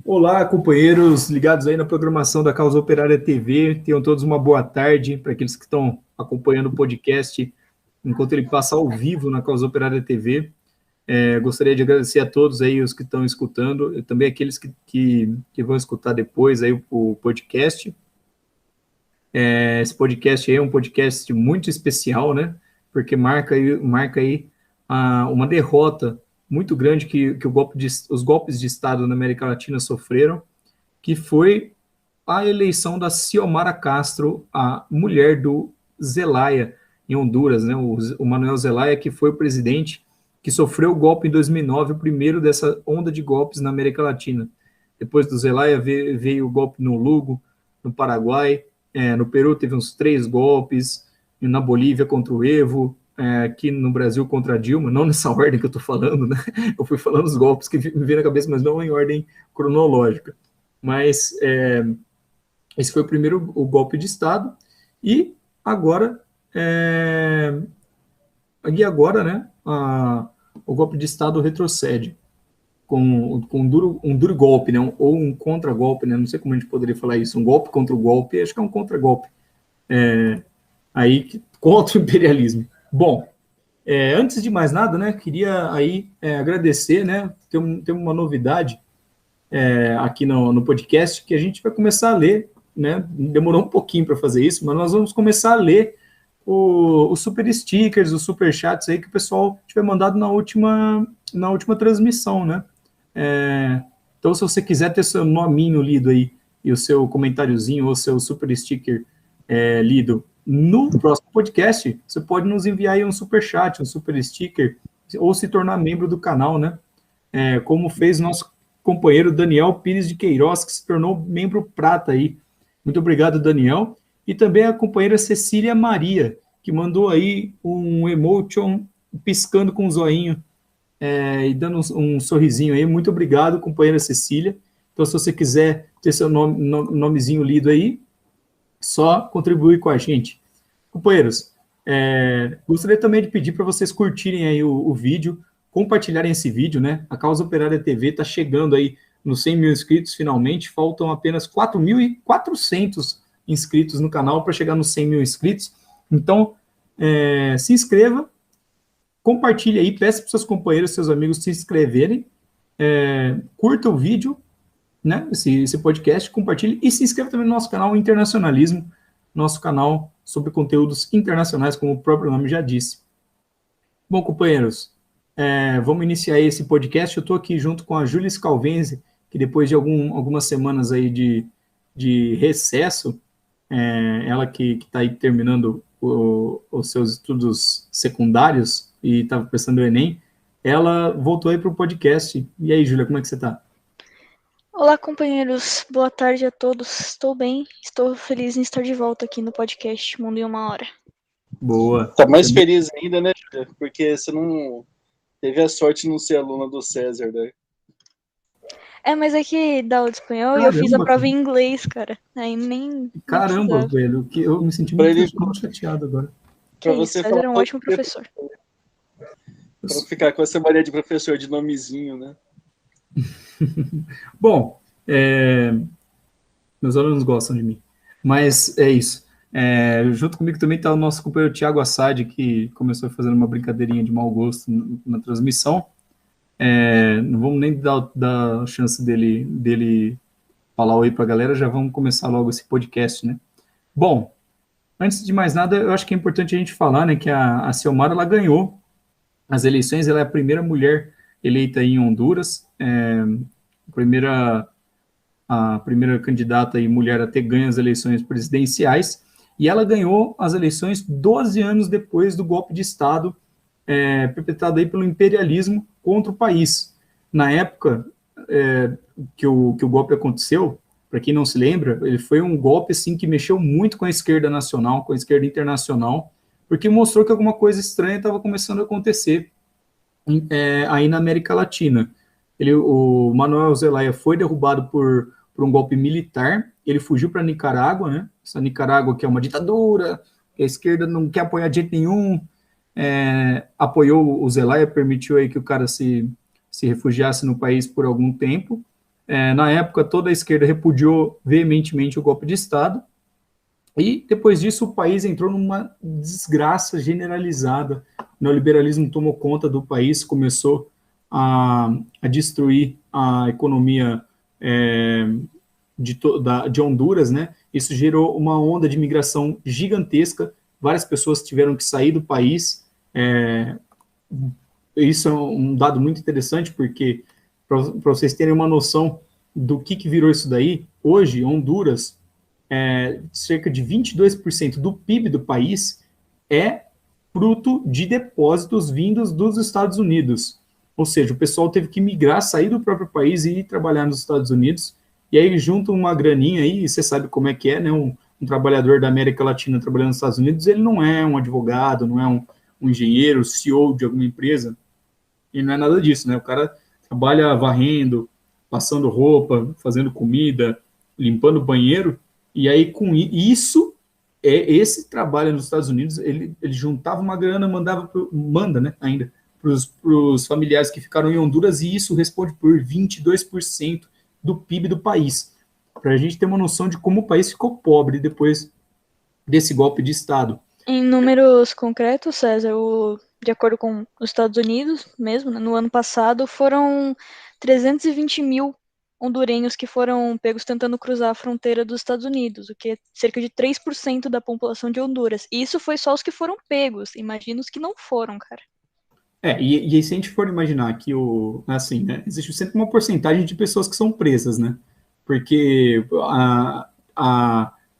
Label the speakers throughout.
Speaker 1: Olá, companheiros ligados aí na programação da Causa Operária TV. Tenham todos uma boa tarde. Para aqueles que estão acompanhando o podcast, enquanto ele passa ao vivo na Causa Operária TV. Gostaria de agradecer a todos aí os que estão escutando, e também aqueles que vão escutar depois aí o podcast. Esse podcast aí é um podcast muito especial, né? Porque marca aí uma derrota muito grande que os golpes de Estado na América Latina sofreram, que foi a eleição da Xiomara Castro, a mulher do Zelaya, em Honduras, né? O Manuel Zelaya, que foi o presidente que sofreu o golpe em 2009, o primeiro dessa onda de golpes na América Latina. Depois do Zelaya veio o golpe no Lugo, no Paraguai, no Peru teve uns 3 golpes, na Bolívia contra o Evo, aqui no Brasil contra a Dilma, não nessa ordem que eu estou falando, né? Eu fui falando os golpes que me vêm na cabeça, mas não em ordem cronológica. Mas esse foi o golpe de Estado, e agora, né, o golpe de Estado retrocede com um duro golpe, né, ou um contra-golpe, né, não sei como a gente poderia falar isso, um golpe contra o golpe, acho que é um contra-golpe, aí contra o imperialismo. Bom, antes de mais nada, né, queria aí agradecer, né, tem uma novidade aqui no podcast, que a gente vai começar a ler, né, demorou um pouquinho para fazer isso, mas nós vamos começar a ler os super stickers, os super chats aí que o pessoal tiver mandado na última transmissão, né? Então, se você quiser ter seu nominho lido aí, e o seu comentáriozinho, ou seu super sticker lido no próximo podcast, você pode nos enviar aí um super chat, um super sticker, ou se tornar membro do canal, né? Como fez nosso companheiro Daniel Pires de Queiroz, que se tornou membro prata aí. Muito obrigado, Daniel. E também a companheira Cecília Maria, que mandou aí um emotion piscando com um zoinho e dando um sorrisinho aí. Muito obrigado, companheira Cecília. Então, se você quiser ter seu nomezinho lido aí, só contribuir com a gente. Companheiros, gostaria também de pedir para vocês curtirem aí o vídeo, compartilharem esse vídeo, né? A Causa Operária TV está chegando aí nos 100 mil inscritos, finalmente. Faltam apenas 4.400 inscritos no canal para chegar nos 100 mil inscritos. Então, se inscreva, compartilhe aí, peça para seus companheiros, seus amigos se inscreverem, curta o vídeo, né, esse podcast, compartilhe e se inscreva também no nosso canal Internacionalismo, nosso canal sobre conteúdos internacionais, como o próprio nome já disse. Bom, companheiros, vamos iniciar esse podcast. Eu estou aqui junto com a Júlia Scalvenzi, que depois de algumas semanas aí de recesso, ela que está aí terminando os seus estudos secundários e estava prestando o Enem, ela voltou aí para o podcast. E aí, Júlia, como é que você está?
Speaker 2: Olá, companheiros. Boa tarde a todos. Estou bem. Estou feliz em estar de volta aqui no podcast Mundo em Uma Hora.
Speaker 1: Boa.
Speaker 3: Tá mais feliz ainda, né, Júlia? Porque você não teve a sorte de não ser aluna do César, né?
Speaker 2: Mas é que dá aula de espanhol e eu fiz a prova em inglês, cara. Aí nem...
Speaker 1: Caramba, velho, que eu me senti muito chateado agora.
Speaker 2: Que isso, César é um ótimo professor.
Speaker 3: Pra ficar com essa mania de professor de nomezinho, né?
Speaker 1: Bom, meus alunos gostam de mim, mas é isso. Junto comigo também está o nosso companheiro Thiago Assad, que começou fazendo uma brincadeirinha de mau gosto na transmissão. Não vamos nem dar chance dele falar oi para a galera, já vamos começar logo esse podcast, né? Bom, antes de mais nada, eu acho que é importante a gente falar, né, que a Xiomara, ela ganhou as eleições, ela é a primeira mulher eleita em Honduras, a primeira candidata e mulher a ter ganho as eleições presidenciais, e ela ganhou as eleições 12 anos depois do golpe de Estado perpetrado aí pelo imperialismo contra o país. Na época que o golpe aconteceu, para quem não se lembra, ele foi um golpe assim, que mexeu muito com a esquerda nacional, com a esquerda internacional, porque mostrou que alguma coisa estranha estava começando a acontecer aí na América Latina. O Manuel Zelaya foi derrubado por um golpe militar, ele fugiu para Nicarágua, né? Essa Nicarágua que é uma ditadura, que a esquerda não quer apoiar de jeito nenhum, apoiou o Zelaya, permitiu aí que o cara se se refugiasse no país por algum tempo. Na época, toda a esquerda repudiou veementemente o golpe de Estado, e depois disso o país entrou numa desgraça generalizada. O neoliberalismo tomou conta do país, começou a destruir a economia de Honduras, né? Isso gerou uma onda de migração gigantesca, várias pessoas tiveram que sair do país. Isso é um dado muito interessante, porque, para vocês terem uma noção do que virou isso daí, hoje, Honduras, cerca de 22% do PIB do país é fruto de depósitos vindos dos Estados Unidos. Ou seja, o pessoal teve que migrar, sair do próprio país e ir trabalhar nos Estados Unidos, e aí junta uma graninha aí, e você sabe como é que é, né? Um trabalhador da América Latina trabalhando nos Estados Unidos, ele não é um advogado, não é um engenheiro, CEO de alguma empresa, e não é nada disso, né? O cara trabalha varrendo, passando roupa, fazendo comida, limpando banheiro, e aí com isso, esse trabalho nos Estados Unidos, ele juntava uma grana, manda, né, ainda, para os familiares que ficaram em Honduras, e isso responde por 22% do PIB do país, para a gente ter uma noção de como o país ficou pobre depois desse golpe de Estado.
Speaker 2: Em números concretos, César, de acordo com os Estados Unidos mesmo, né, no ano passado, foram 320 mil hondurenhos que foram pegos tentando cruzar a fronteira dos Estados Unidos, o que é cerca de 3% da população de Honduras. E isso foi só os que foram pegos, imagina os que não foram, cara.
Speaker 1: E se a gente for imaginar que assim, né, existe sempre uma porcentagem de pessoas que são presas, né? Porque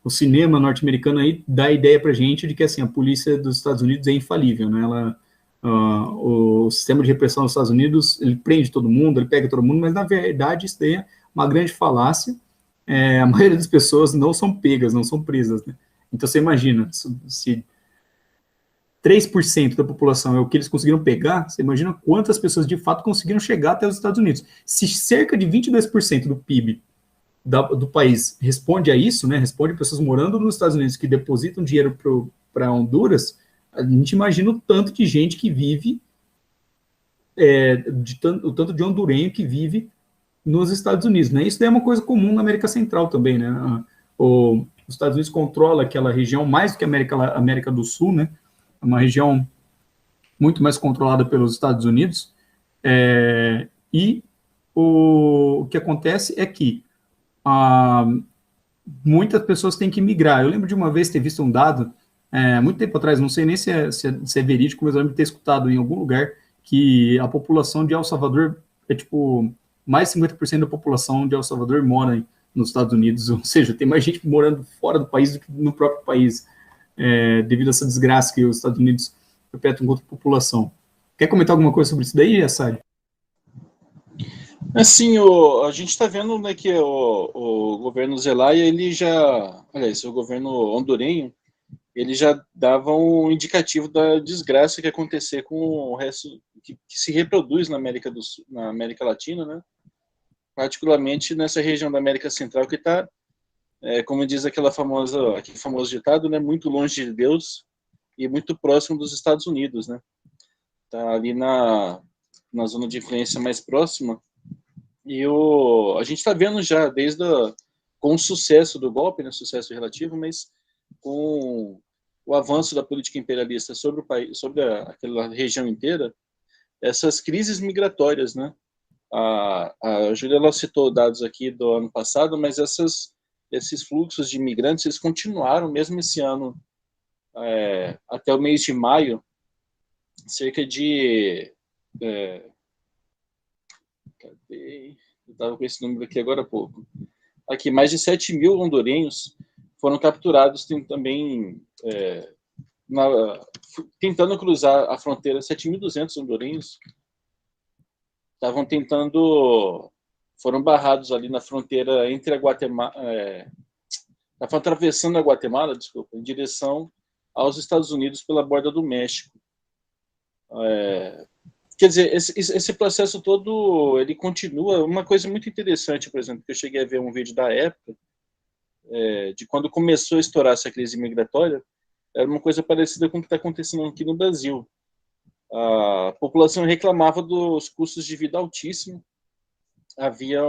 Speaker 1: o cinema norte-americano aí dá a ideia pra gente de que assim, a polícia dos Estados Unidos é infalível, né? O sistema de repressão dos Estados Unidos, ele prende todo mundo, ele pega todo mundo, mas na verdade isso daí é uma grande falácia. A maioria das pessoas não são pegas, não são presas, né? Então você imagina, se 3% da população é o que eles conseguiram pegar, você imagina quantas pessoas de fato conseguiram chegar até os Estados Unidos. Se cerca de 22% do PIB do país responde a isso, né, responde a pessoas morando nos Estados Unidos que depositam dinheiro para Honduras, a gente imagina o tanto de gente que vive, o tanto de hondurenho que vive nos Estados Unidos, né? Isso daí é uma coisa comum na América Central também, né? Os Estados Unidos controla aquela região mais do que a América do Sul, né? É uma região muito mais controlada pelos Estados Unidos, e o que acontece é que muitas pessoas têm que migrar. Eu lembro de uma vez ter visto um dado, muito tempo atrás, não sei nem se é verídico, mas eu lembro de ter escutado em algum lugar que a população de El Salvador mais de 50% da população de El Salvador mora nos Estados Unidos, ou seja, tem mais gente morando fora do país do que no próprio país, devido a essa desgraça que os Estados Unidos perpetram contra a população. Quer comentar alguma coisa sobre isso daí, Assad?
Speaker 3: Assim, a gente está vendo, né, que o governo Zelaya, o governo hondurenho, ele já dava um indicativo da desgraça que ia acontecer com o resto que se reproduz na América do Sul, na América Latina, né? Particularmente nessa região da América Central que está, como diz aquele famoso ditado, né, muito longe de Deus e muito próximo dos Estados Unidos, né? Tá ali na zona de influência mais próxima. E a gente está vendo já, com o sucesso do golpe, né, sucesso relativo, mas com o avanço da política imperialista sobre o país, sobre aquela região inteira, essas crises migratórias, né? A Júlia citou dados aqui do ano passado, mas esses fluxos de imigrantes eles continuaram mesmo esse ano, até o mês de maio, cerca de eu estava com esse número aqui agora há pouco. Aqui, mais de 7 mil hondurenhos foram capturados também tentando cruzar a fronteira. 7.200 hondurenhos foram barrados ali na fronteira entre a Guatemala, atravessando a Guatemala, desculpa, em direção aos Estados Unidos pela borda do México. Quer dizer, esse processo todo, ele continua. Uma coisa muito interessante, por exemplo, que eu cheguei a ver um vídeo da época, de quando começou a estourar essa crise migratória, era uma coisa parecida com o que está acontecendo aqui no Brasil. a população reclamava dos custos de vida altíssimos. Havia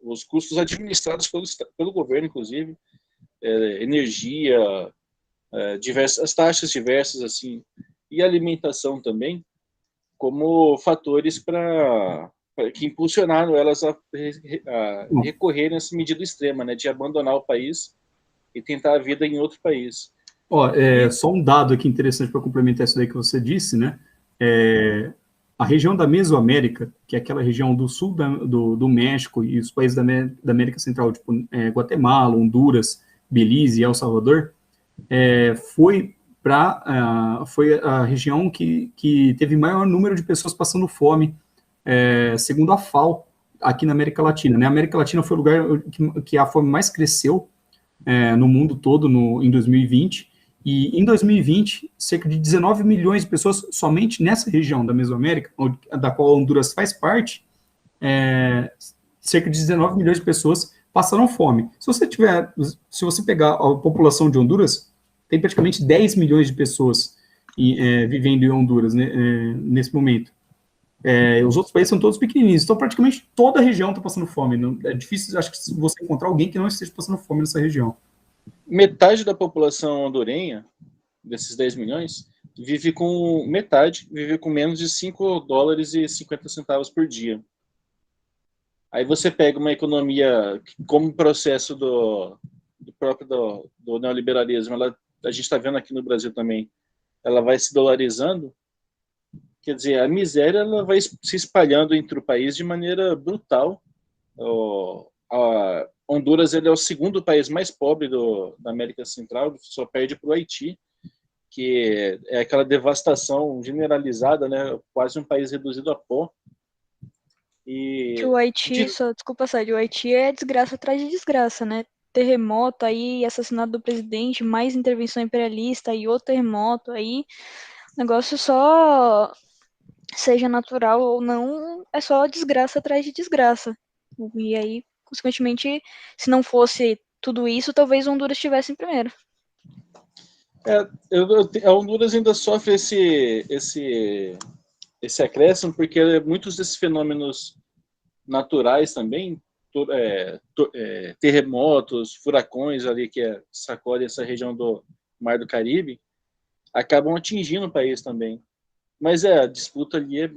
Speaker 3: os custos administrados pelo governo, inclusive, energia, as taxas diversas, assim, e alimentação também, como fatores que impulsionaram elas a recorrerem a essa medida extrema, né, de abandonar o país e tentar a vida em outro país.
Speaker 1: Ó, só um dado aqui interessante para complementar isso daí que você disse, né? A região da Mesoamérica, que é aquela região do sul do México e os países da América Central, tipo Guatemala, Honduras, Belize e El Salvador, foi a região que teve maior número de pessoas passando fome, segundo a FAO, aqui na América Latina. Né? A América Latina foi o lugar que a fome mais cresceu no mundo todo em 2020, e em 2020, cerca de 19 milhões de pessoas somente nessa região da Mesoamérica, da qual Honduras faz parte, cerca de 19 milhões de pessoas passaram fome. Se você pegar a população de Honduras, tem praticamente 10 milhões de pessoas vivendo em Honduras, né, nesse momento. Os outros países são todos pequenininhos, então praticamente toda a região está passando fome. É difícil, acho que, você encontrar alguém que não esteja passando fome nessa região.
Speaker 3: Metade da população hondurenha, desses 10 milhões, vive com menos de 5 dólares e 50 centavos por dia. Aí você pega uma economia como processo do neoliberalismo, a gente está vendo aqui no Brasil também, ela vai se dolarizando. Quer dizer, a miséria ela vai se espalhando entre o país de maneira brutal. Honduras ele é o segundo país mais pobre da América Central, só perde para o Haiti, que é aquela devastação generalizada, né? Quase um país reduzido a pó.
Speaker 2: Que o Haiti, desculpa, Sérgio, o Haiti é desgraça atrás de desgraça, né? Terremoto aí, assassinato do presidente, mais intervenção imperialista e outro terremoto aí. Negócio só, seja natural ou não, é só desgraça atrás de desgraça. E aí, consequentemente, se não fosse tudo isso, talvez Honduras estivesse em primeiro.
Speaker 3: A Honduras ainda sofre esse acréscimo, porque muitos desses fenômenos naturais também, terremotos, furacões ali que sacodem essa região do Mar do Caribe, acabam atingindo o país também. Mas a disputa ali é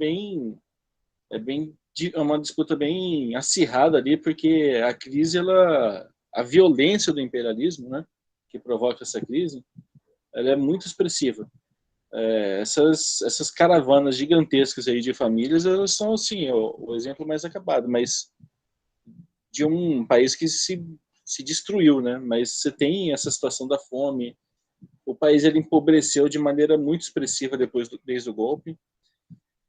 Speaker 3: uma disputa bem acirrada ali, porque a crise, a violência do imperialismo, né, que provoca essa crise, ela é muito expressiva. Essas caravanas gigantescas aí de famílias, elas são, assim, o exemplo mais acabado, mas de um país que se destruiu, né? Mas você tem essa situação da fome, o país ele empobreceu de maneira muito expressiva desde o golpe,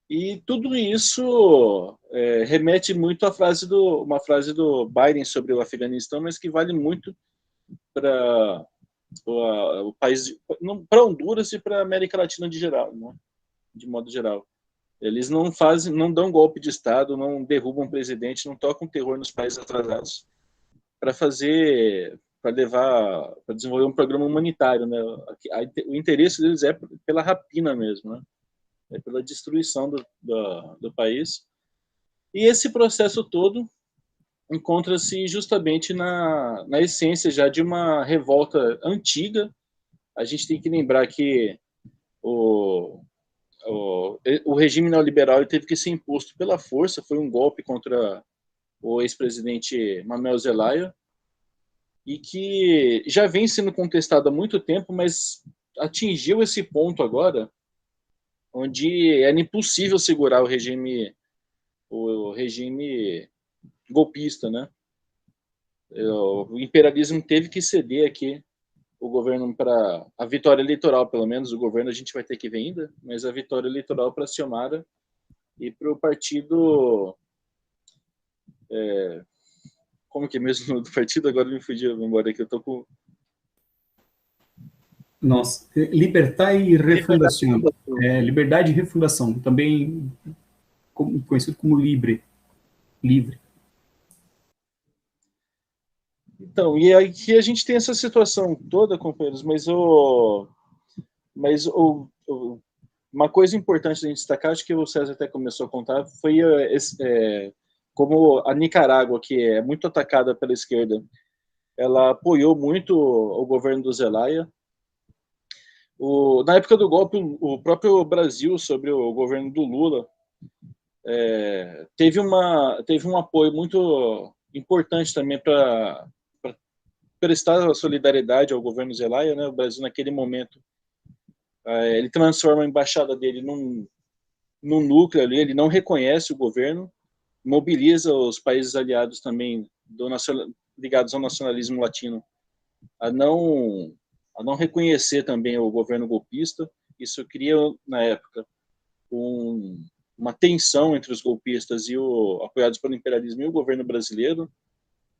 Speaker 3: e tudo isso remete muito à uma frase do Biden sobre o Afeganistão, mas que vale muito para o país, para Honduras e para a América Latina de modo geral. Eles não dão golpe de Estado, não derrubam o presidente, não tocam terror nos países atrasados para desenvolver um programa humanitário, né? O interesse deles é pela rapina mesmo, né? É pela destruição do país. E esse processo todo encontra-se justamente na essência já de uma revolta antiga. A gente tem que lembrar que o regime neoliberal teve que ser imposto pela força, foi um golpe contra o ex-presidente Manuel Zelaya, e que já vem sendo contestado há muito tempo, mas atingiu esse ponto agora, onde era impossível segurar o regime golpista, né? O imperialismo teve que ceder aqui o governo para a vitória eleitoral, pelo menos o governo a gente vai ter que ver ainda, mas a vitória eleitoral para a Xiomara e para o partido, como que é mesmo do partido? Agora me fugiu a memória que eu tô com...
Speaker 1: Nossa, Libertar e Refundação. Liberdade e Refundação, também conhecido como Livre.
Speaker 3: Então, e aqui a gente tem essa situação toda, companheiros, mas uma coisa importante de a gente destacar, acho que o César até começou a contar, foi como a Nicarágua, que é muito atacada pela esquerda, ela apoiou muito o governo do Zelaya. Na época do golpe, o próprio Brasil, sobre o governo do Lula, teve um apoio muito importante também para prestar solidariedade ao governo Zelaya, né? O Brasil, naquele momento, ele transforma a embaixada dele num núcleo ali, ele não reconhece o governo, mobiliza os países aliados também ligados ao nacionalismo latino a não reconhecer também o governo golpista. Isso cria, na época, uma tensão entre os golpistas apoiados pelo imperialismo e o governo brasileiro.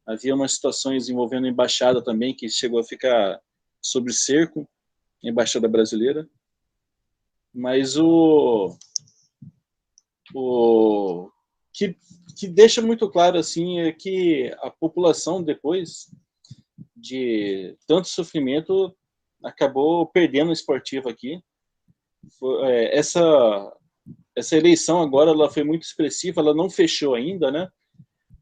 Speaker 3: Havia umas situações envolvendo a embaixada também, que chegou a ficar sob cerco, a embaixada brasileira. Mas que deixa muito claro assim é que a população, depois de tanto sofrimento, acabou perdendo o esportivo aqui. Essa eleição agora ela foi muito expressiva, ela não fechou ainda, né?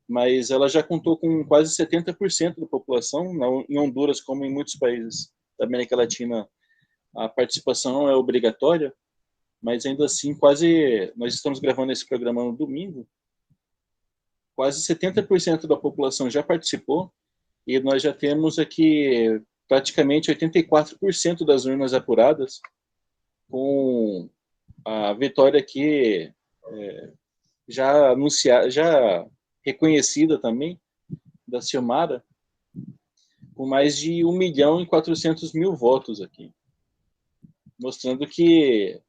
Speaker 3: Mas ela já contou com quase 70% da população. Em Honduras, como em muitos países da América Latina, a participação é obrigatória, mas ainda assim nós estamos gravando esse programa no domingo, quase 70% da população já participou, e nós já temos aqui praticamente 84% das urnas apuradas, com a vitória aqui já anunciada, já reconhecida também, da Xiomara, com mais de 1.400.000 votos aqui, mostrando que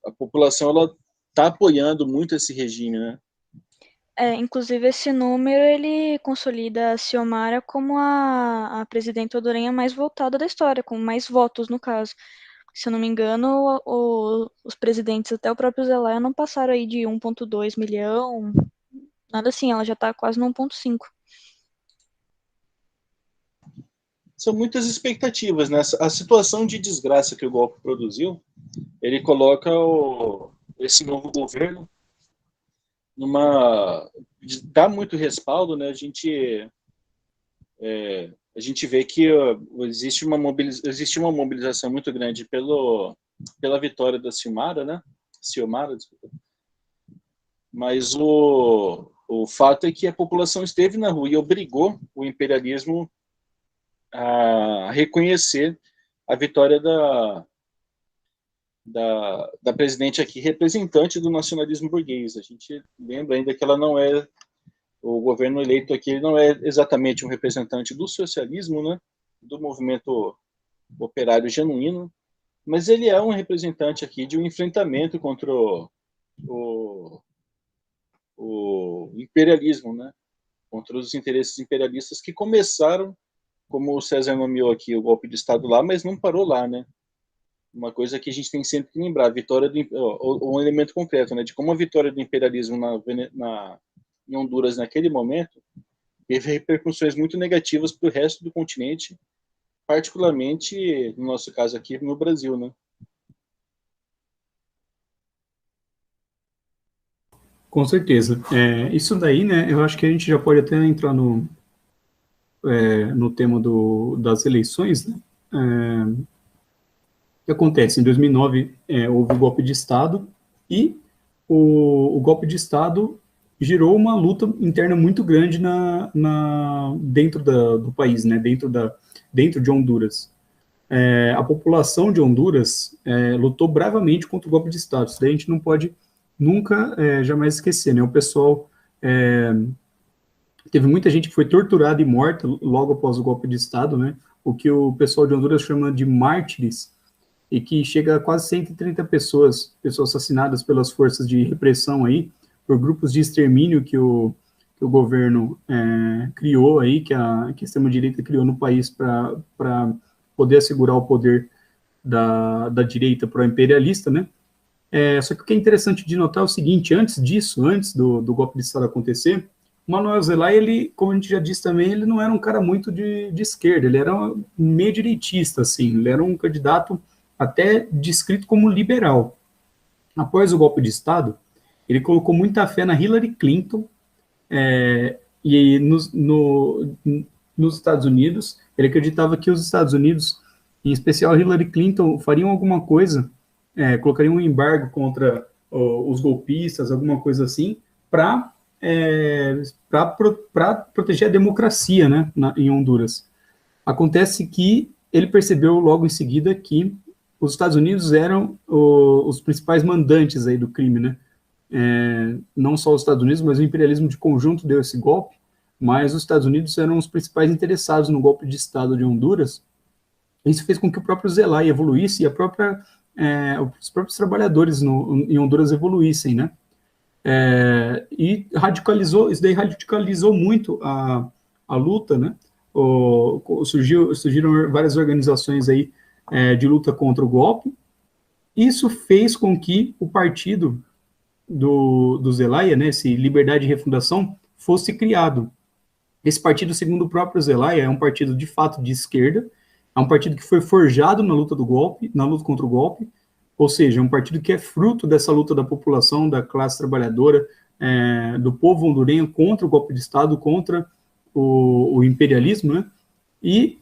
Speaker 3: a população ela está apoiando muito esse regime, né?
Speaker 2: Inclusive esse número ele consolida a Xiomara como a presidenta hondurenha mais votada da história, com mais votos no caso. Se eu não me engano, os presidentes, até o próprio Zelaya, não passaram aí de 1,2 milhão, nada assim, ela já está quase no 1,5.
Speaker 3: São muitas expectativas, né? A situação de desgraça que o golpe produziu, ele coloca esse novo governo dá muito respaldo, né? A gente vê que existe uma mobilização muito grande pela vitória da Xiomara, né? Desculpa. Mas o fato é que a população esteve na rua e obrigou o imperialismo a reconhecer a vitória da presidente aqui, representante do nacionalismo burguês. A gente lembra ainda que ela não é, o governo eleito aqui não é exatamente um representante do socialismo, né, do movimento operário genuíno, mas ele é um representante aqui de um enfrentamento contra o imperialismo, né, contra os interesses imperialistas que começaram, como o César nomeou aqui, o golpe de Estado lá, mas não parou lá, né? Uma coisa que a gente tem sempre que lembrar, um elemento concreto, né, de como a vitória do imperialismo em Honduras naquele momento teve repercussões muito negativas para o resto do continente, particularmente, no nosso caso aqui, no Brasil, né?
Speaker 1: Com certeza. Isso daí, né, eu acho que a gente já pode até entrar no tema das eleições, né? O que acontece? Em 2009, houve o golpe de Estado e o golpe de Estado gerou uma luta interna muito grande dentro do país, né? Dentro de Honduras. A população de Honduras lutou bravamente contra o golpe de Estado. Isso daí a gente não pode nunca, jamais esquecer, né? O pessoal... teve muita gente que foi torturada e morta logo após o golpe de Estado, né? O que o pessoal de Honduras chama de mártires, e que chega a quase 130 pessoas assassinadas pelas forças de repressão aí, por grupos de extermínio que o governo criou aí, que a extrema-direita criou no país para poder assegurar o poder da direita pró-imperialista, né? Só que o que é interessante de notar é o seguinte: antes do golpe de Estado acontecer, o Manuel Zelaya, ele, como a gente já disse também, ele não era um cara muito de esquerda, ele era meio direitista, assim, ele era um candidato até descrito como liberal. Após o golpe de Estado, ele colocou muita fé na Hillary Clinton, e nos Estados Unidos, ele acreditava que os Estados Unidos, em especial Hillary Clinton, fariam alguma coisa, colocariam um embargo contra os golpistas, alguma coisa assim, para proteger a democracia, né, em Honduras. Acontece que ele percebeu logo em seguida que os Estados Unidos eram os principais mandantes aí do crime, né? Não só os Estados Unidos, mas o imperialismo de conjunto deu esse golpe, mas os Estados Unidos eram os principais interessados no golpe de Estado de Honduras. Isso fez com que o próprio Zelaya evoluísse e os próprios trabalhadores em Honduras evoluíssem, né? E isso daí radicalizou muito a luta, né? Surgiram várias organizações aí de luta contra o golpe. Isso fez com que o partido do Zelaya, né, esse Liberdade e Refundação, fosse criado. Esse partido, segundo o próprio Zelaya, é um partido de fato de esquerda, é um partido que foi forjado na luta contra o golpe, ou seja, é um partido que é fruto dessa luta da população, da classe trabalhadora, do povo hondurenho contra o golpe de Estado, contra o imperialismo, né? E,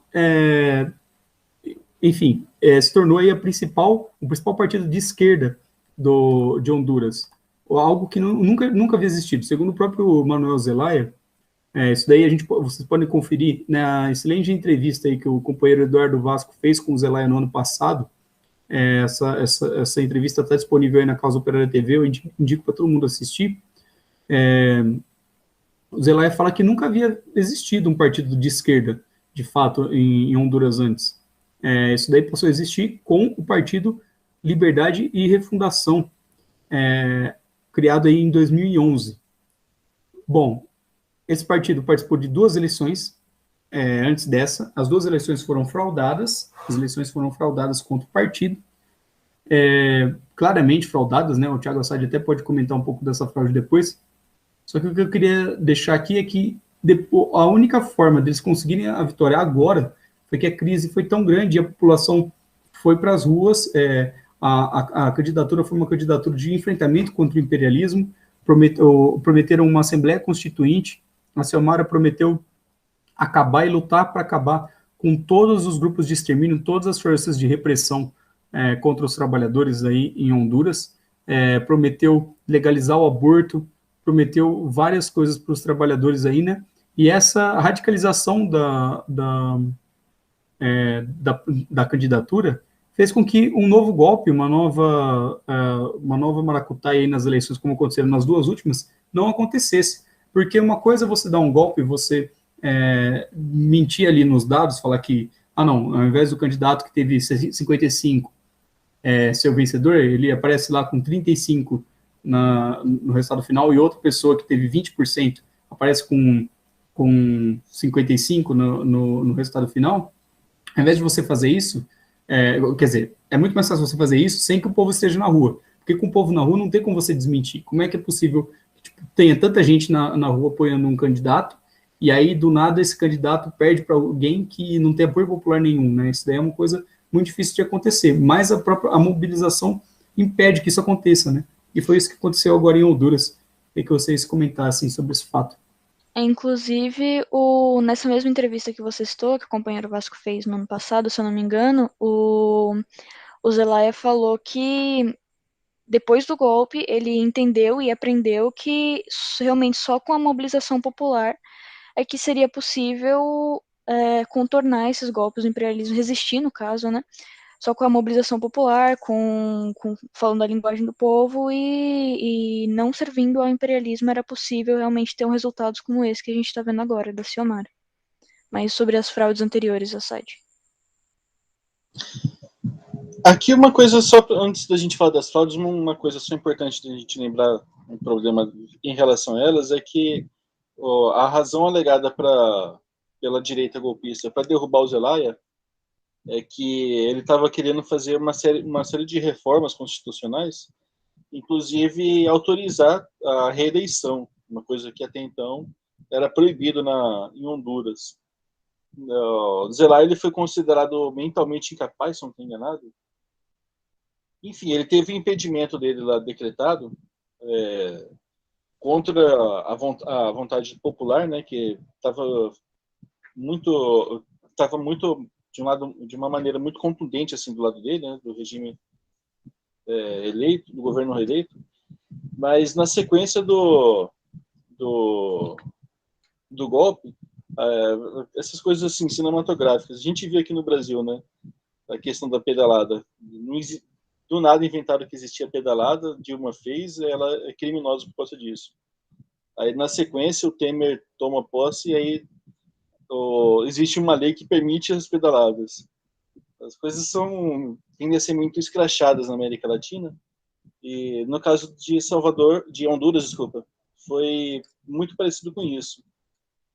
Speaker 1: enfim, se tornou aí o principal partido de esquerda de Honduras, algo que nunca havia existido. Segundo o próprio Manuel Zelaya, isso daí vocês podem conferir na excelente entrevista aí que o companheiro Eduardo Vasco fez com o Zelaya no ano passado. Essa entrevista está disponível aí na Causa Operária TV, eu indico para todo mundo assistir. O Zelaya fala que nunca havia existido um partido de esquerda, de fato, em Honduras antes. Isso daí passou a existir com o Partido Liberdade e Refundação, criado aí em 2011. Bom, esse partido participou de 2 eleições antes dessa. As 2 eleições foram fraudadas. As eleições foram fraudadas contra o partido. Claramente fraudadas, né? O Thiago Assad até pode comentar um pouco dessa fraude depois. Só que o que eu queria deixar aqui é que a única forma deles conseguirem a vitória agora foi que a crise foi tão grande e a população foi para as ruas. A candidatura foi uma candidatura de enfrentamento contra o imperialismo. Prometeram uma Assembleia Constituinte. A Xiomara prometeu acabar e lutar para acabar com todos os grupos de extermínio, todas as forças de repressão contra os trabalhadores aí em Honduras. Prometeu legalizar o aborto, prometeu várias coisas para os trabalhadores aí, né? E essa radicalização da candidatura fez com que um novo golpe, uma nova maracutaia aí nas eleições, como aconteceram nas 2 últimas, não acontecesse. Porque uma coisa é você dar um golpe, você mentir ali nos dados, falar que, não, ao invés do candidato que teve 55 ser o vencedor, ele aparece lá com 35 no resultado final, e outra pessoa que teve 20% aparece com 55 no resultado final. Ao invés de você fazer isso, quer dizer, é muito mais fácil você fazer isso sem que o povo esteja na rua, porque com o povo na rua não tem como você desmentir. Como é que é possível que tenha tanta gente na rua apoiando um candidato, e aí do nada esse candidato perde para alguém que não tem apoio popular nenhum, né? Isso daí é uma coisa muito difícil de acontecer, mas a mobilização impede que isso aconteça, né? E foi isso que aconteceu agora em Honduras. Queria que vocês comentassem sobre esse fato.
Speaker 2: Inclusive, nessa mesma entrevista que você citou, que o companheiro Vasco fez no ano passado, se eu não me engano, o Zelaya falou que depois do golpe ele entendeu e aprendeu que realmente só com a mobilização popular é que seria possível contornar esses golpes do imperialismo, resistir no caso, né? Só com a mobilização popular, falando a linguagem do povo e não servindo ao imperialismo, era possível realmente ter resultados como esse que a gente está vendo agora, da Xiomara. Mas sobre as fraudes anteriores, Assad.
Speaker 3: Aqui uma coisa só, antes da gente falar das fraudes, uma coisa só importante da gente lembrar, um problema em relação a elas, é que a razão alegada pela direita golpista para derrubar o Zelaya é que ele estava querendo fazer uma série de reformas constitucionais, inclusive autorizar a reeleição, uma coisa que até então era proibido em Honduras. O Zelaya ele foi considerado mentalmente incapaz, se não estou enganado, Enfim, ele teve o impedimento dele lá decretado, contra a vontade popular, né, que estava muito de um lado, de uma maneira muito contundente assim do lado dele, né, do regime eleito, do governo reeleito. Mas na sequência do golpe, essas coisas assim cinematográficas, a gente viu aqui no Brasil, né, a questão da pedalada. Do nada inventaram que existia pedalada, Dilma fez, ela é criminosa por causa disso. Aí na sequência o Temer toma posse e aí existe uma lei que permite as pedaladas. As coisas tendem a ser muito escrachadas na América Latina. E no caso de Honduras, desculpa, foi muito parecido com isso.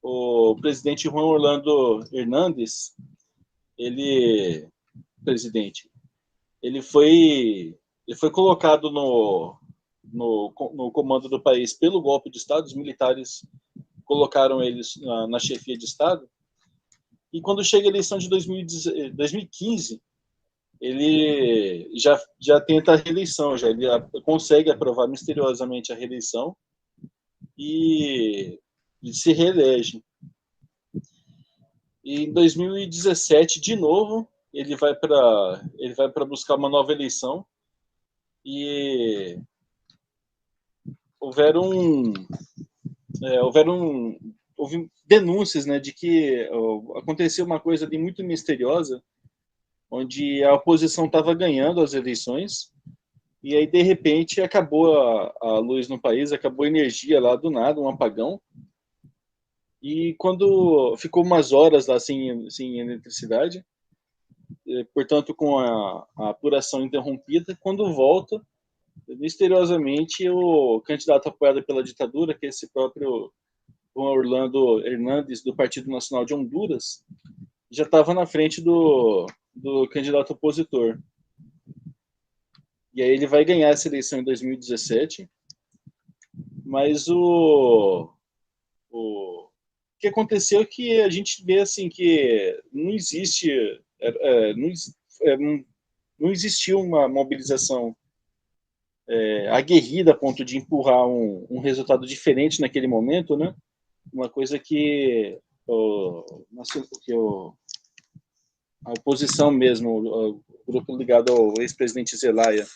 Speaker 3: O presidente Juan Orlando Hernández, ele foi colocado no comando do país pelo golpe de Estado. Os militares colocaram eles na chefia de Estado. E quando chega a eleição de 2015, ele já tenta a reeleição, ele consegue aprovar misteriosamente a reeleição e se reelege. E em 2017, de novo, ele vai para buscar uma nova eleição e houve denúncias, né, de que aconteceu uma coisa ali muito misteriosa, onde a oposição estava ganhando as eleições e aí de repente acabou a luz no país, acabou a energia lá do nada, um apagão. E quando ficou umas horas lá sem eletricidade, portanto com a apuração interrompida, quando volta, misteriosamente o candidato apoiado pela ditadura, que é esse próprio Juan Orlando Hernández, do Partido Nacional de Honduras, já estava na frente do candidato opositor. E aí ele vai ganhar essa eleição em 2017, mas o que aconteceu é que a gente vê assim que não existiu uma mobilização aguerrida a ponto de empurrar um resultado diferente naquele momento, né? Uma coisa que a oposição mesmo, o grupo ligado ao ex-presidente Zelaya,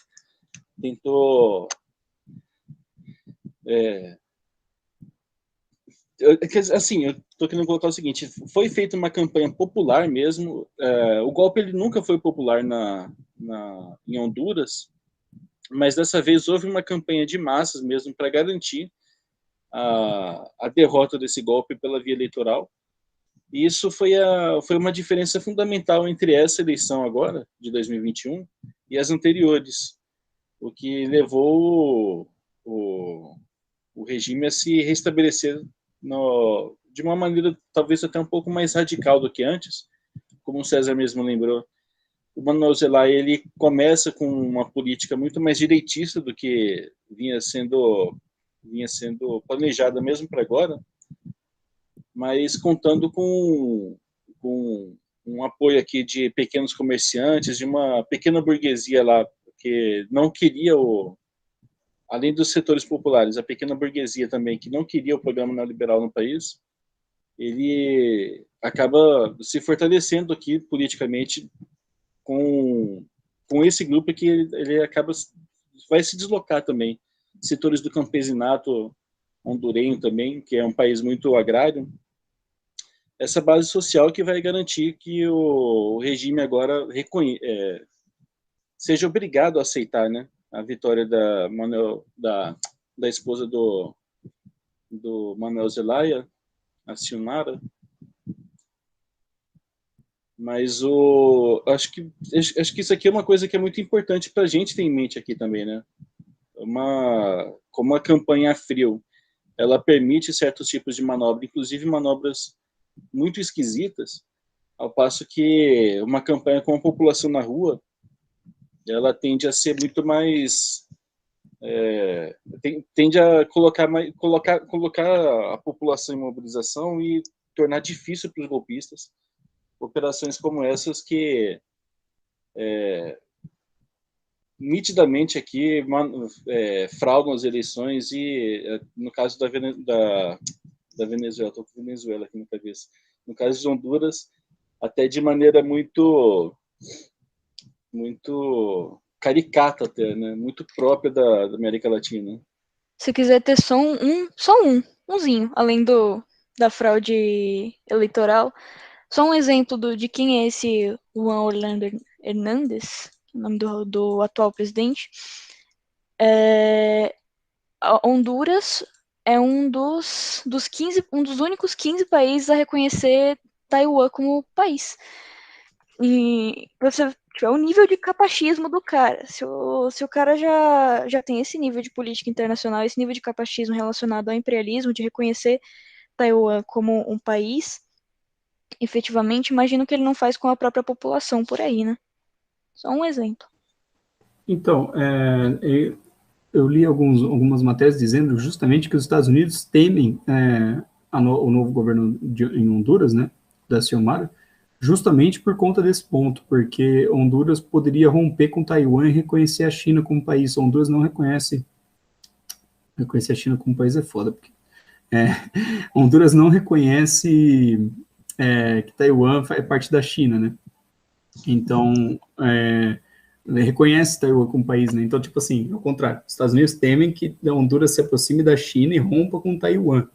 Speaker 3: tentou assim, eu estou querendo colocar o seguinte: foi feita uma campanha popular mesmo. O golpe ele nunca foi popular em Honduras, mas dessa vez houve uma campanha de massas mesmo para garantir a derrota desse golpe pela via eleitoral. E isso foi uma diferença fundamental entre essa eleição agora, de 2021, e as anteriores, o que levou o regime a se restabelecer de uma maneira talvez até um pouco mais radical do que antes. Como o César mesmo lembrou, o Manuel Zelaya ele começa com uma política muito mais direitista do que vinha sendo planejada mesmo para agora, mas contando com um apoio aqui de pequenos comerciantes, de uma pequena burguesia lá, que não queria além dos setores populares, a pequena burguesia também, que não queria o programa neoliberal no país, ele acaba se fortalecendo aqui politicamente com esse grupo que ele vai se deslocar também. Setores do campesinato hondurenho também, que é um país muito agrário, essa base social que vai garantir que o regime agora seja obrigado a aceitar, né, a vitória da esposa do Manuel Zelaya, a Xiomara. Mas acho que isso aqui é uma coisa que é muito importante para a gente ter em mente aqui também, né? Como a campanha a frio, ela permite certos tipos de manobra, inclusive manobras muito esquisitas, ao passo que uma campanha com a população na rua, ela tende a ser muito mais tende a colocar a população em mobilização e tornar difícil para os golpistas operações como essas que nitidamente aqui fraudam as eleições e, no caso da Venezuela, estou com Venezuela aqui na cabeça, no caso de Honduras, até de maneira muito caricata até, né? Muito própria da América Latina.
Speaker 2: Se quiser ter só umzinho, além da fraude eleitoral, só um exemplo de quem é esse Juan Orlando Hernández, o nome do atual presidente. Honduras é um dos únicos 15 países a reconhecer Taiwan como país. E você tiver o nível de capachismo do cara, se o cara já tem esse nível de política internacional, esse nível de capachismo relacionado ao imperialismo, de reconhecer Taiwan como um país, efetivamente, imagino que ele não faz com a própria população por aí, né? Só um exemplo.
Speaker 1: Então, eu li algumas matérias dizendo justamente que os Estados Unidos temem o novo governo em Honduras, né, da Xiomara, justamente por conta desse ponto, porque Honduras poderia romper com Taiwan e reconhecer a China como país. Honduras não reconhece. Reconhecer a China como país é foda, porque Honduras não reconhece que Taiwan faz parte da China, né? Então, reconhece Taiwan como país, né? Então, tipo assim, ao contrário, os Estados Unidos temem que Honduras se aproxime da China e rompa com Taiwan,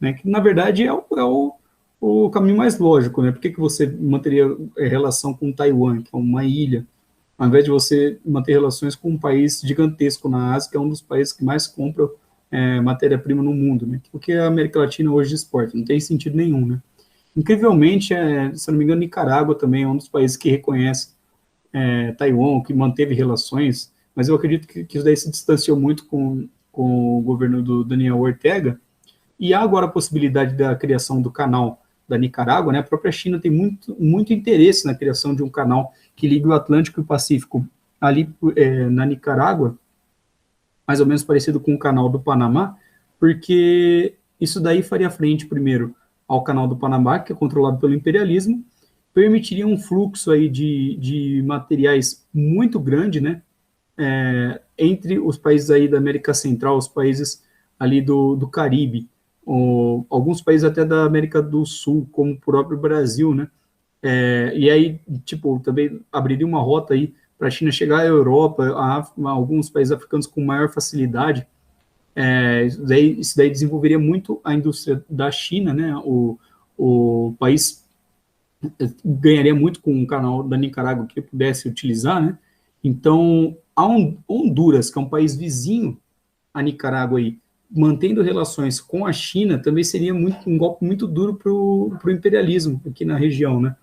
Speaker 1: né? Que, na verdade, é o caminho mais lógico, né? Por que você manteria relação com Taiwan, que é uma ilha, ao invés de você manter relações com um país gigantesco na Ásia, que é um dos países que mais compra matéria-prima no mundo, né? O que a América Latina hoje exporta, não tem sentido nenhum, né? Incrivelmente, se não me engano, Nicarágua também é um dos países que reconhece Taiwan, que manteve relações, mas eu acredito que isso daí se distanciou muito com o governo do Daniel Ortega, e há agora a possibilidade da criação do canal da Nicarágua, né? A própria China tem muito interesse na criação de um canal que ligue o Atlântico e o Pacífico ali na Nicarágua, mais ou menos parecido com o canal do Panamá, porque isso daí faria frente, primeiro, ao canal do Panamá, que é controlado pelo imperialismo, permitiria um fluxo aí de materiais muito grande, né, entre os países aí da América Central, os países ali do Caribe, alguns países até da América do Sul, como o próprio Brasil, né, e aí, tipo, também abriria uma rota aí para a China chegar à Europa, a alguns países africanos com maior facilidade. Isso daí desenvolveria muito a indústria da China, né? O país ganharia muito com o canal da Nicarágua que pudesse utilizar, né? Então, a Honduras, que é um país vizinho a Nicarágua aí, mantendo relações com a China, também seria um golpe muito duro para o imperialismo aqui na região, né?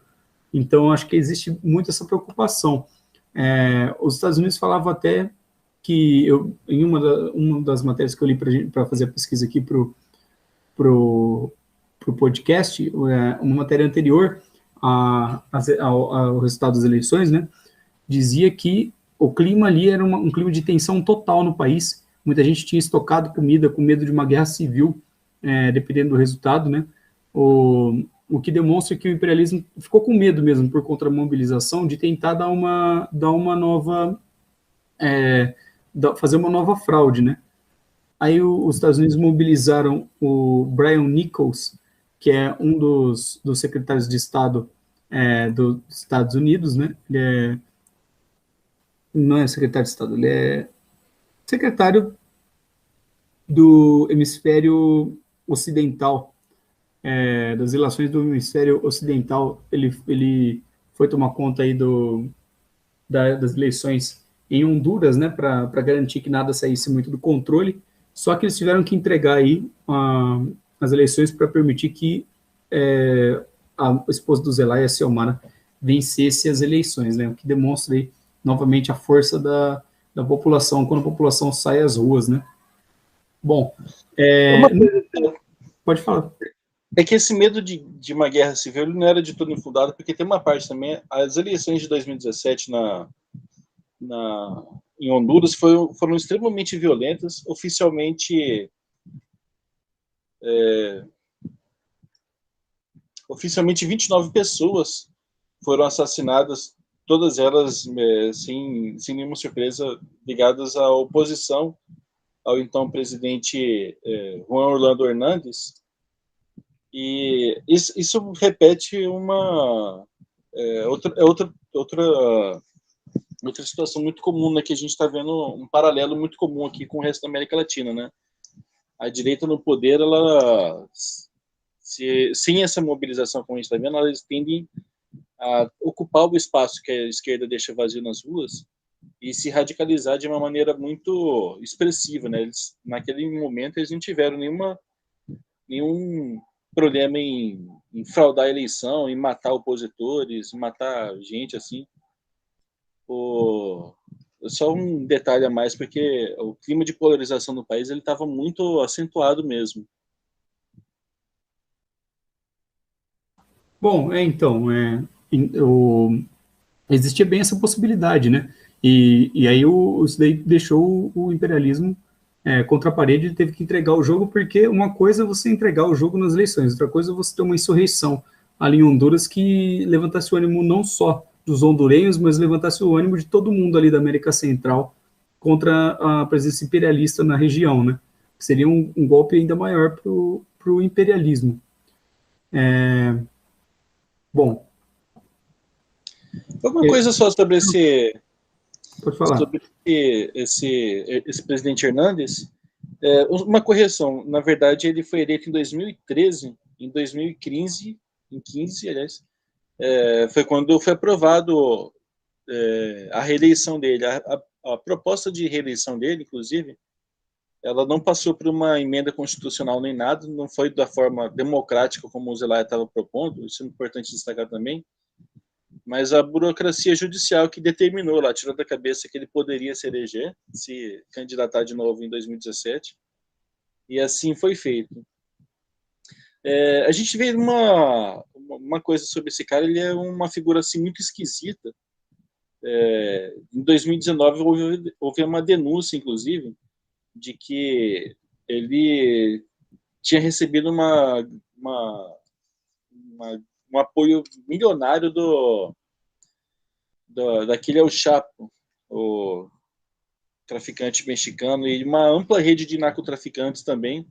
Speaker 1: Então, acho que existe muito essa preocupação. Os Estados Unidos falavam até que, em uma das matérias que eu li para fazer a pesquisa aqui para o podcast, uma matéria anterior ao resultado das eleições, né, dizia que o clima ali era um clima de tensão total no país. Muita gente tinha estocado comida com medo de uma guerra civil, dependendo do resultado, né? O que demonstra que o imperialismo ficou com medo mesmo por contra a mobilização de tentar dar uma nova fazer uma nova fraude, né? Aí os Estados Unidos mobilizaram o Brian Nichols, que é um dos secretários de Estado dos Estados Unidos, né? Ele não é secretário de Estado, ele é secretário do hemisfério ocidental, das relações do hemisfério ocidental. Ele foi tomar conta aí das eleições em Honduras, né, para garantir que nada saísse muito do controle. Só que eles tiveram que entregar aí as eleições para permitir que a esposa do Zelaya, a Xiomara, vencesse as eleições, né, o que demonstra aí novamente a força da população, quando a população sai às ruas, né. Bom, pode falar.
Speaker 3: É que esse medo de uma guerra civil não era de todo infundado, porque tem uma parte também, as eleições de 2017 em Honduras foram extremamente violentas, oficialmente 29 pessoas foram assassinadas todas elas, sem nenhuma surpresa, ligadas à oposição ao então presidente Juan Orlando Hernández. E isso repete uma outra situação muito comum, né, que a gente está vendo um paralelo muito comum aqui com o resto da América Latina, né? A direita no poder, ela, sem essa mobilização como a gente está vendo, elas tendem a ocupar o espaço que a esquerda deixa vazio nas ruas e se radicalizar de uma maneira muito expressiva, né? Naquele momento eles não tiveram nenhum problema em fraudar a eleição, em matar opositores, em matar gente assim. Só um detalhe a mais, porque o clima de polarização no país ele estava muito acentuado mesmo.
Speaker 1: Bom, então, existia bem essa possibilidade, né? E aí isso daí deixou o imperialismo contra a parede, ele teve que entregar o jogo, porque uma coisa é você entregar o jogo nas eleições, outra coisa é você ter uma insurreição ali em Honduras que levantasse o ânimo não só dos hondurenhos, mas levantasse o ânimo de todo mundo ali da América Central contra a presença imperialista na região, né? Seria um golpe ainda maior para o imperialismo. Bom.
Speaker 3: Alguma coisa só sobre
Speaker 1: Pode falar.
Speaker 3: Sobre esse presidente Hernández. Uma correção, na verdade, ele foi eleito em 2013, em 2015, aliás, foi quando foi aprovado a reeleição dele. A proposta de reeleição dele, inclusive, ela não passou por uma emenda constitucional nem nada, não foi da forma democrática como o Zelaya estava propondo, isso é importante destacar também, mas a burocracia judicial que determinou lá, tirou da cabeça que ele poderia se eleger, se candidatar de novo em 2017, e assim foi feito. A gente vê uma coisa sobre esse cara, ele é uma figura assim, muito esquisita. Em 2019 houve uma denúncia, inclusive, de que ele tinha recebido um apoio milionário daquele El Chapo, o traficante mexicano, e uma ampla rede de narcotraficantes também,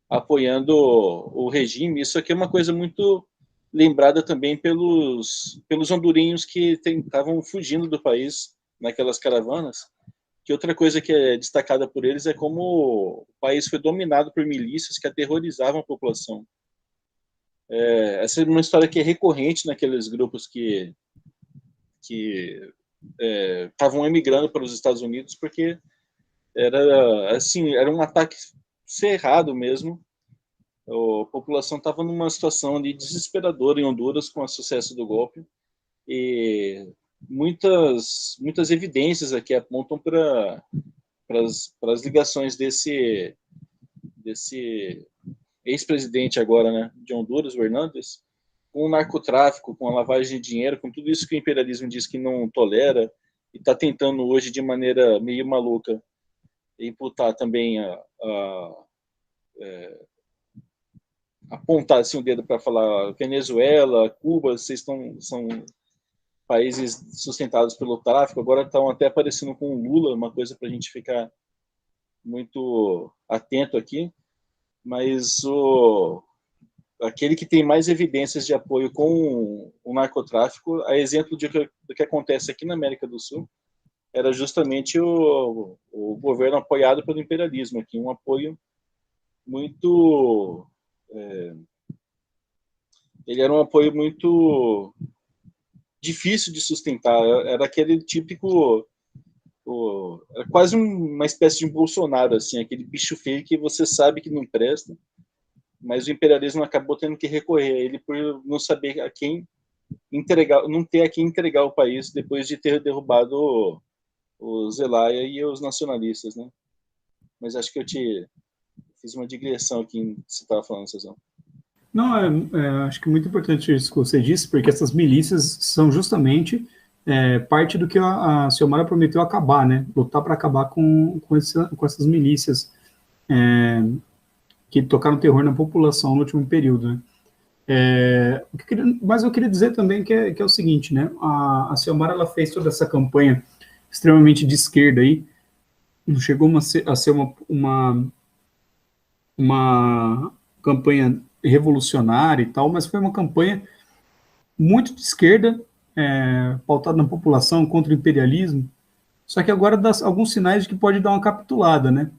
Speaker 3: apoiando o regime. Isso aqui é uma coisa muito lembrada também pelos hondurenhos que estavam fugindo do país naquelas caravanas, que outra coisa que é destacada por eles é como o país foi dominado por milícias que aterrorizavam a população. Essa é uma história que é recorrente naqueles grupos que estavam emigrando para os Estados Unidos, porque era um ataque cerrado mesmo. A população estava numa situação ali desesperadora em Honduras com o sucesso do golpe, e muitas evidências aqui apontam para as ligações desse ex-presidente agora, né, de Honduras, o Hernández, com o narcotráfico, com a lavagem de dinheiro, com tudo isso que o imperialismo diz que não tolera, e está tentando hoje, de maneira meio maluca, imputar também apontar assim, o dedo para falar Venezuela, Cuba, são países sustentados pelo tráfico, agora estão até aparecendo com o Lula, uma coisa para a gente ficar muito atento aqui, mas aquele que tem mais evidências de apoio com o narcotráfico, a exemplo do que acontece aqui na América do Sul, era justamente o governo apoiado pelo imperialismo, aqui, um apoio muito... ele era um apoio muito difícil de sustentar, era aquele típico... era quase uma espécie de Bolsonaro, assim, aquele bicho feio que você sabe que não presta, mas o imperialismo acabou tendo que recorrer a ele por não saber a quem entregar, não ter a quem entregar o país depois de ter derrubado o Zelaya e os nacionalistas, né? Mas acho que eu te fiz uma digressão aqui em que você estava falando, Cezão.
Speaker 1: Não, acho que é muito importante isso que você disse, porque essas milícias são justamente parte do que a Xiomara prometeu acabar, né? Lutar para acabar com essas milícias que tocaram terror na população no último período, né? Mas eu queria dizer também que é o seguinte, né? A Xiomara, ela fez toda essa campanha extremamente de esquerda aí, não chegou a ser uma campanha revolucionária e tal, mas foi uma campanha muito de esquerda, pautada na população, contra o imperialismo, só que agora dá alguns sinais de que pode dar uma capitulada, né?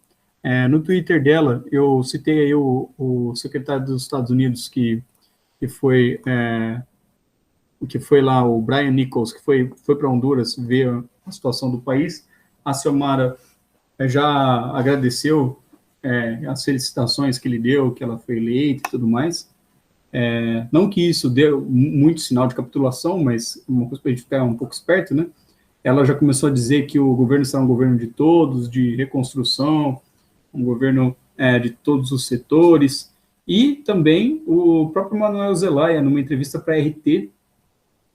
Speaker 1: No Twitter dela, eu citei aí o secretário dos Estados Unidos, que foi lá, o Brian Nichols, que foi para Honduras ver a situação do país. A Xiomara já agradeceu as felicitações que ele deu, que ela foi eleita e tudo mais. Não que isso dê muito sinal de capitulação, mas uma coisa para a gente ficar um pouco esperto, né? Ela já começou a dizer que o governo será um governo de todos, de reconstrução, um governo de todos os setores. E também o próprio Manuel Zelaya, numa entrevista para a RT,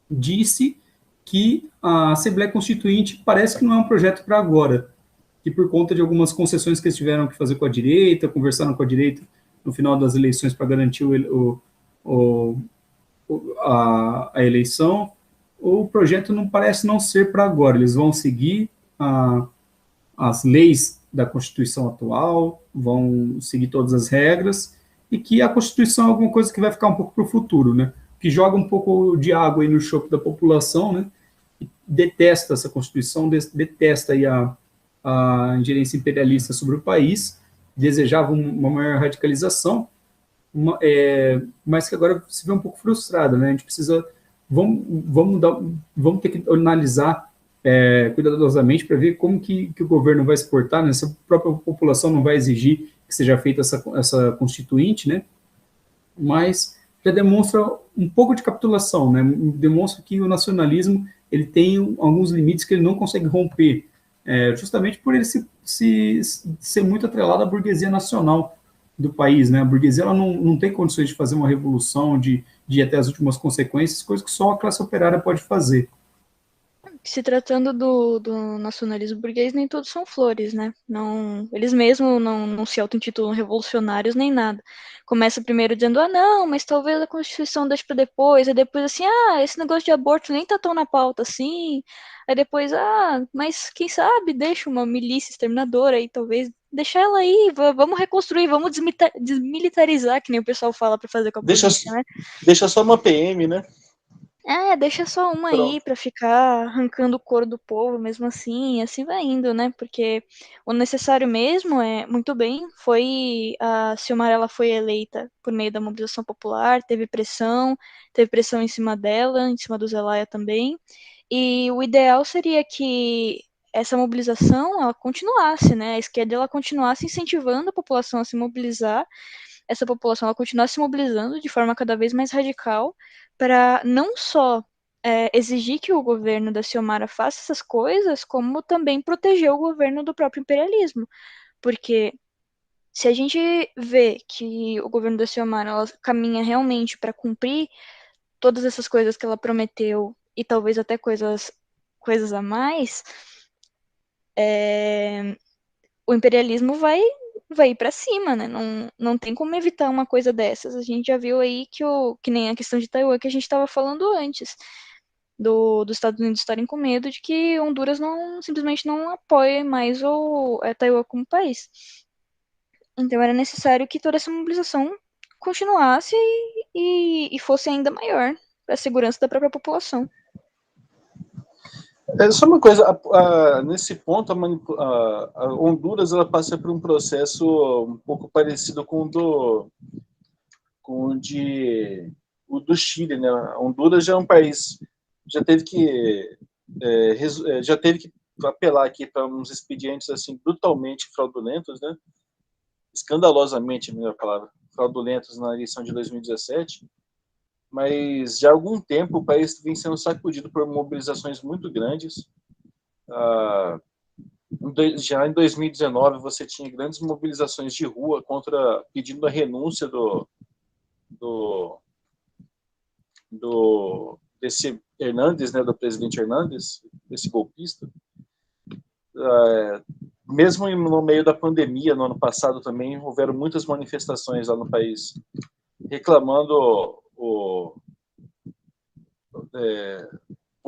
Speaker 1: disse que a Assembleia Constituinte parece que não é um projeto para agora, que por conta de algumas concessões que eles tiveram que fazer com a direita, conversaram com a direita no final das eleições para garantir a eleição, o projeto não parece não ser para agora. Eles vão seguir as leis da Constituição atual, vão seguir todas as regras, e que a Constituição é alguma coisa que vai ficar um pouco para o futuro, né? Que joga um pouco de água aí no chope da população, né? E detesta essa Constituição, detesta aí a ingerência imperialista sobre o país, desejava uma maior radicalização, mas que agora se vê um pouco frustrada, né? A gente precisa, vamos ter que analisar cuidadosamente para ver como que o governo vai se portar, né? Se a própria população não vai exigir que seja feita essa constituinte, né? Mas já demonstra um pouco de capitulação, né? Demonstra que o nacionalismo ele tem alguns limites que ele não consegue romper, justamente por ele ser muito atrelado à burguesia nacional do país, né? A burguesia ela não tem condições de fazer uma revolução, de ir até as últimas consequências, coisas que só a classe operária pode fazer.
Speaker 2: Se tratando do nacionalismo burguês, nem todos são flores, né? Não, eles mesmos não se auto-intitulam revolucionários nem nada. Começa primeiro dizendo, não, mas talvez a Constituição deixe para depois, aí depois assim, esse negócio de aborto nem tá tão na pauta assim, aí depois, mas quem sabe deixa uma milícia exterminadora aí, talvez deixa ela aí, vamos reconstruir, vamos desmilitarizar, que nem o pessoal fala para fazer com a polícia, né?
Speaker 3: Deixa só uma PM, né?
Speaker 2: Deixa só uma aí pra ficar arrancando o couro do povo, mesmo assim vai indo, né? Porque o necessário mesmo muito bem, a Xiomara ela foi eleita por meio da mobilização popular, teve pressão em cima dela, em cima do Zelaya também, e o ideal seria que essa mobilização, ela continuasse, né? A esquerda, ela continuasse incentivando a população a se mobilizar, essa população ela continuar se mobilizando de forma cada vez mais radical para não só exigir que o governo da Xiomara faça essas coisas, como também proteger o governo do próprio imperialismo. Porque se a gente vê que o governo da Xiomara ela caminha realmente para cumprir todas essas coisas que ela prometeu e talvez até coisas a mais, o imperialismo vai ir para cima, né? Não tem como evitar uma coisa dessas. A gente já viu aí que nem a questão de Taiwan que a gente estava falando antes, dos Estados Unidos estarem com medo de que Honduras simplesmente não apoie mais Taiwan como país. Então era necessário que toda essa mobilização continuasse e fosse ainda maior para a segurança da própria população.
Speaker 3: Só uma coisa, nesse ponto, a Honduras ela passa por um processo um pouco parecido com o do Chile, né? A Honduras já é um país, já teve que apelar aqui para uns expedientes assim brutalmente fraudulentos, né? Escandalosamente, melhor palavra, fraudulentos na eleição de 2017. Mas já há algum tempo o país vem sendo sacudido por mobilizações muito grandes. Já em 2019 você tinha grandes mobilizações de rua pedindo a renúncia desse Hernández, né, do presidente Hernández, desse golpista. Mesmo no meio da pandemia, no ano passado também, houveram muitas manifestações lá no país, reclamando o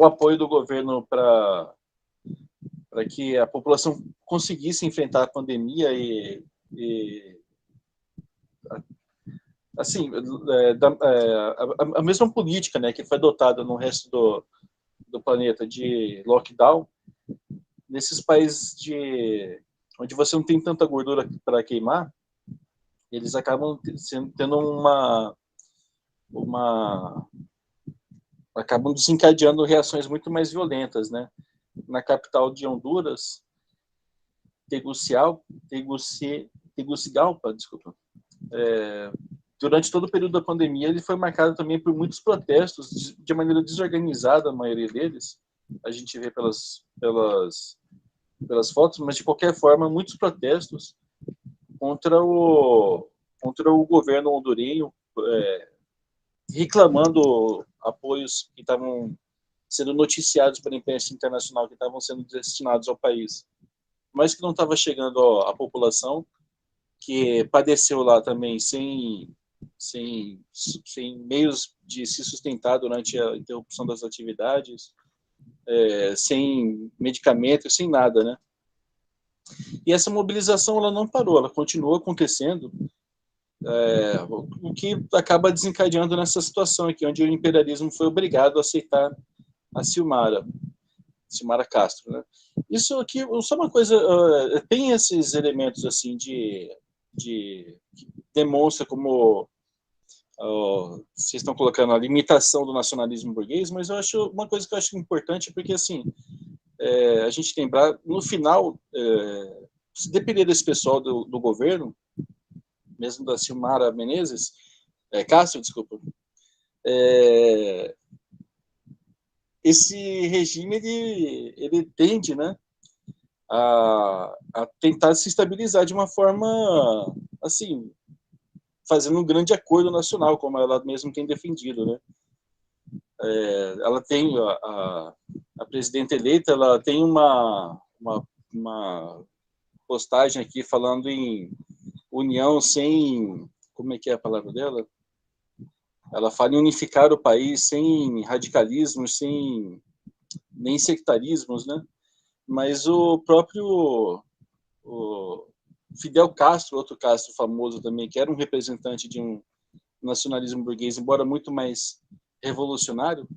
Speaker 3: apoio do governo para que a população conseguisse enfrentar a pandemia e assim, a mesma política, né, que foi adotada no resto do planeta de lockdown, nesses países onde você não tem tanta gordura para queimar, eles acabam tendo acabam desencadeando reações muito mais violentas, né? Na capital de Honduras, Tegucigalpa, desculpa, durante todo o período da pandemia, ele foi marcado também por muitos protestos, de maneira desorganizada, a maioria deles. A gente vê pelas fotos, mas de qualquer forma, muitos protestos contra o governo hondurenho, reclamando apoios que estavam sendo noticiados pela imprensa internacional, que estavam sendo destinados ao país, mas que não estava chegando à população, que padeceu lá também sem meios de se sustentar durante a interrupção das atividades, sem medicamentos, sem nada, né? E essa mobilização ela não parou, ela continuou acontecendo, o que acaba desencadeando nessa situação aqui, onde o imperialismo foi obrigado a aceitar a Xiomara Castro, né? Isso aqui, só uma coisa, tem esses elementos assim que demonstra como vocês estão colocando a limitação do nacionalismo burguês, mas eu acho uma coisa que eu acho importante, porque assim, a gente lembrar, no final, se depender desse pessoal do governo, mesmo da Xiomara Castro, desculpa, esse regime ele tende, né, a tentar se estabilizar de uma forma, assim, fazendo um grande acordo nacional, como ela mesma tem defendido, né? Ela tem a presidenta eleita, ela tem uma postagem aqui falando em união sem, como é que é a palavra dela? Ela fala em unificar o país sem radicalismos, sem nem sectarismos, né? Mas o próprio Fidel Castro, outro Castro famoso também, que era um representante de um nacionalismo burguês, embora muito mais revolucionário,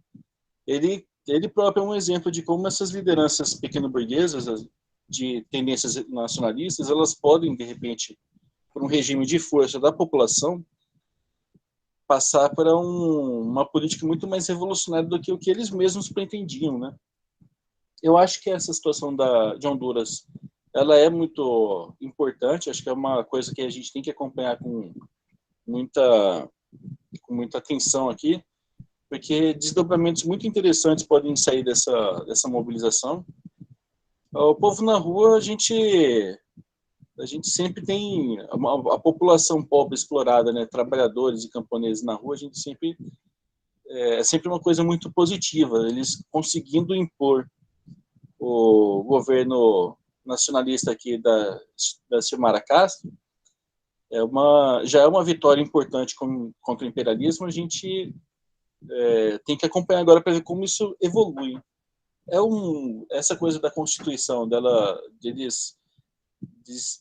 Speaker 3: ele próprio é um exemplo de como essas lideranças pequeno-burguesas, de tendências nacionalistas, elas podem, de repente, por um regime de força da população, passar para uma política muito mais revolucionária do que o que eles mesmos pretendiam, né? Eu acho que essa situação de Honduras, ela é muito importante, acho que é uma coisa que a gente tem que acompanhar com muita atenção aqui, porque desdobramentos muito interessantes podem sair dessa mobilização. O povo na rua, a gente sempre tem a população pobre explorada, né, trabalhadores e camponeses na rua, a gente sempre é sempre uma coisa muito positiva, eles conseguindo impor o governo nacionalista aqui da Xiomara Castro, já é uma vitória importante contra o imperialismo. A gente tem que acompanhar agora para ver como isso evolui. Essa coisa da Constituição, deles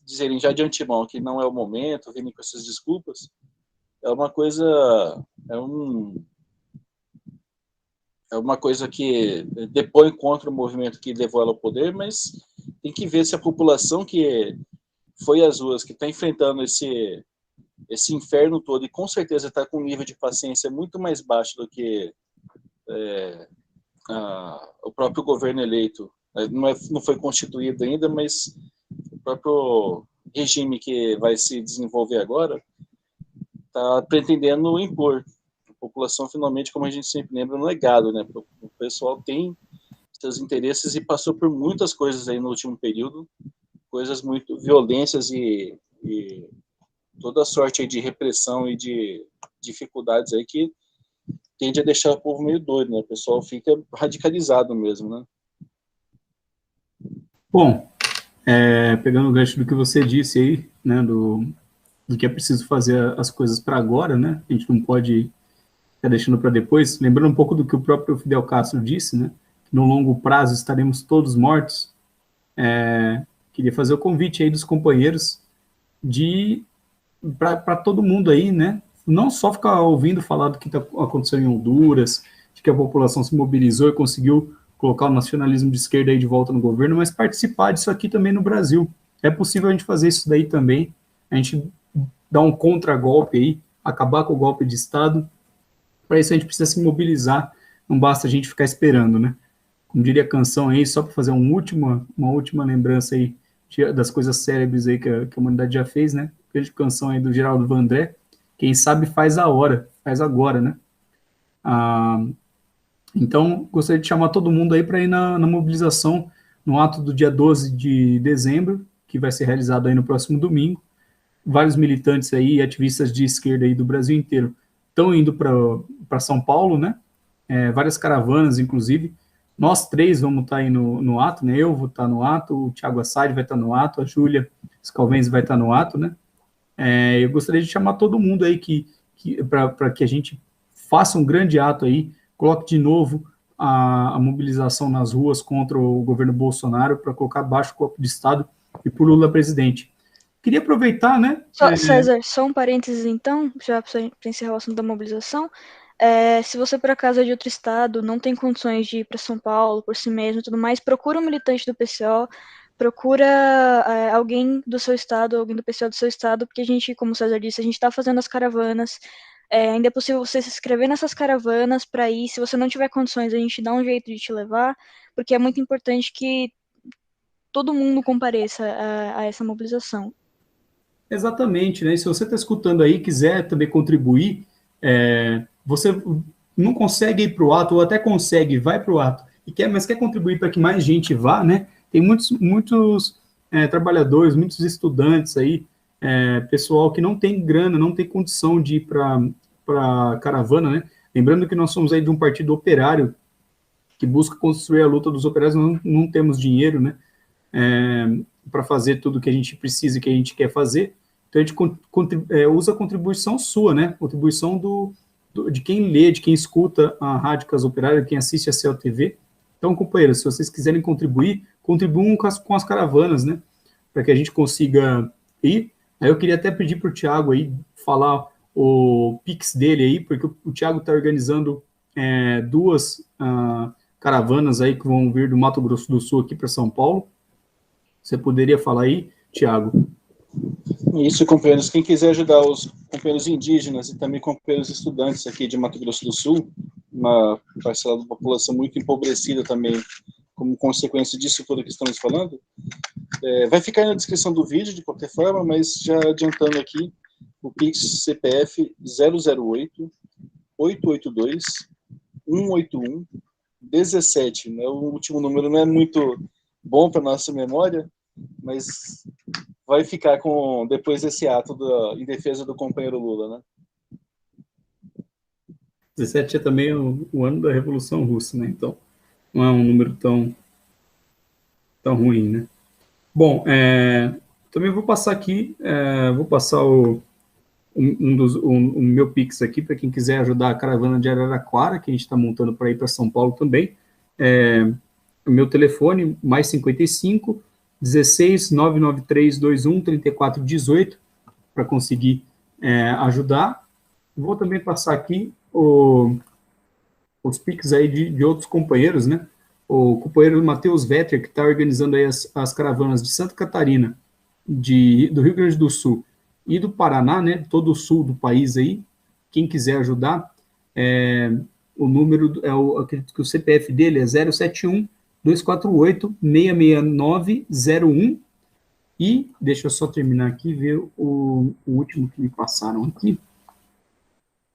Speaker 3: dizerem já de antemão que não é o momento, virem com essas desculpas, é uma coisa que depõe contra o movimento que levou ela ao poder, mas tem que ver se a população que foi às ruas, que está enfrentando esse inferno todo, e com certeza está com um nível de paciência muito mais baixo do que o próprio governo eleito, não foi constituído ainda, mas o próprio regime que vai se desenvolver agora está pretendendo impor. A população, finalmente, como a gente sempre lembra, no legado, né? O pessoal tem seus interesses e passou por muitas coisas aí no último período, coisas muito violências e toda sorte aí de repressão e de dificuldades aí que tende a deixar o povo meio doido, né? O pessoal fica radicalizado mesmo, né?
Speaker 1: Bom, pegando o gancho do que você disse aí, né, do que é preciso fazer as coisas para agora, né? A gente não pode já deixando para depois, lembrando um pouco do que o próprio Fidel Castro disse, né, que no longo prazo estaremos todos mortos. Queria fazer o convite aí dos companheiros para todo mundo aí, né, não só ficar ouvindo falar do que está acontecendo em Honduras, de que a população se mobilizou e conseguiu colocar o nacionalismo de esquerda aí de volta no governo, mas participar disso aqui também no Brasil. É possível a gente fazer isso daí também, a gente dar um contragolpe aí, acabar com o golpe de Estado. Para isso a gente precisa se mobilizar, não basta a gente ficar esperando, né? Como diria a canção aí, só para fazer uma última lembrança aí das coisas célebres aí que a humanidade já fez, né? Grande canção aí do Geraldo Vandré, quem sabe faz a hora, faz agora, né? Então, gostaria de chamar todo mundo aí para ir na mobilização no ato do dia 12 de dezembro, que vai ser realizado aí no próximo domingo. Vários militantes aí, ativistas de esquerda aí do Brasil inteiro, estão indo para São Paulo, né? Várias caravanas, inclusive. Nós três vamos estar aí no ato, né? Eu vou estar no ato, o Thiago Assad vai estar no ato, a Júlia Scalvenzi vai estar no ato, né? Eu gostaria de chamar todo mundo aí para que a gente faça um grande ato aí, coloque de novo a mobilização nas ruas contra o governo Bolsonaro para colocar abaixo o golpe de Estado e por Lula presidente. Queria aproveitar, né?
Speaker 2: César, só um parênteses então, já para encerrar o assunto da mobilização. Se você por acaso é de outro estado, não tem condições de ir para São Paulo por si mesmo e tudo mais, procura um militante do PCO, procura alguém do seu estado, alguém do PCO do seu estado, porque a gente, como o César disse, a gente está fazendo as caravanas. Ainda é possível você se inscrever nessas caravanas para ir. Se você não tiver condições, a gente dá um jeito de te levar, porque é muito importante que todo mundo compareça a essa mobilização.
Speaker 1: Exatamente, né? E se você está escutando aí, quiser também contribuir, você não consegue ir para o ato, ou até consegue, vai para o ato, mas quer contribuir para que mais gente vá, né? Tem muitos trabalhadores, muitos estudantes aí, pessoal que não tem grana, não tem condição de ir para caravana, né? Lembrando que nós somos aí de um partido operário que busca construir a luta dos operários, não temos dinheiro, né? Para fazer tudo que a gente precisa e que a gente quer fazer. Então, a gente usa a contribuição sua, né? Contribuição de quem lê, de quem escuta a Rádio Casa Operária, quem assiste a CELTV. Então, companheiros, se vocês quiserem contribuir, contribuam com as caravanas, né? Para que a gente consiga ir. Aí eu queria até pedir para o Thiago aí falar o Pix dele aí, porque o Thiago está organizando duas caravanas aí que vão vir do Mato Grosso do Sul aqui para São Paulo. Você poderia falar aí, Thiago?
Speaker 3: Isso, companheiros. Quem quiser ajudar os companheiros indígenas e também companheiros estudantes aqui de Mato Grosso do Sul, uma parcela da população muito empobrecida também, como consequência disso tudo que estamos falando, vai ficar aí na descrição do vídeo, de qualquer forma, mas já adiantando aqui, o Pix CPF 008 882 181 17, né? O último número não é muito bom para nossa memória, mas vai ficar depois desse ato em defesa do companheiro Lula, né?
Speaker 1: 17 é também o ano da Revolução Russa, né? Então, não é um número tão ruim, né? Bom, também vou passar aqui, vou passar o meu Pix aqui para quem quiser ajudar a caravana de Araraquara, que a gente está montando para ir para São Paulo também. O meu telefone, mais 55 16 993 21 34 18, para conseguir ajudar. Vou também passar aqui os Pix aí de outros companheiros, né? O companheiro Matheus Vetter, que está organizando aí as caravanas de Santa Catarina, do Rio Grande do Sul e do Paraná, né? Todo o sul do país aí. Quem quiser ajudar, o número, acredito que o CPF dele é 071 248 66901. E deixa eu só terminar aqui e ver o último que me passaram aqui.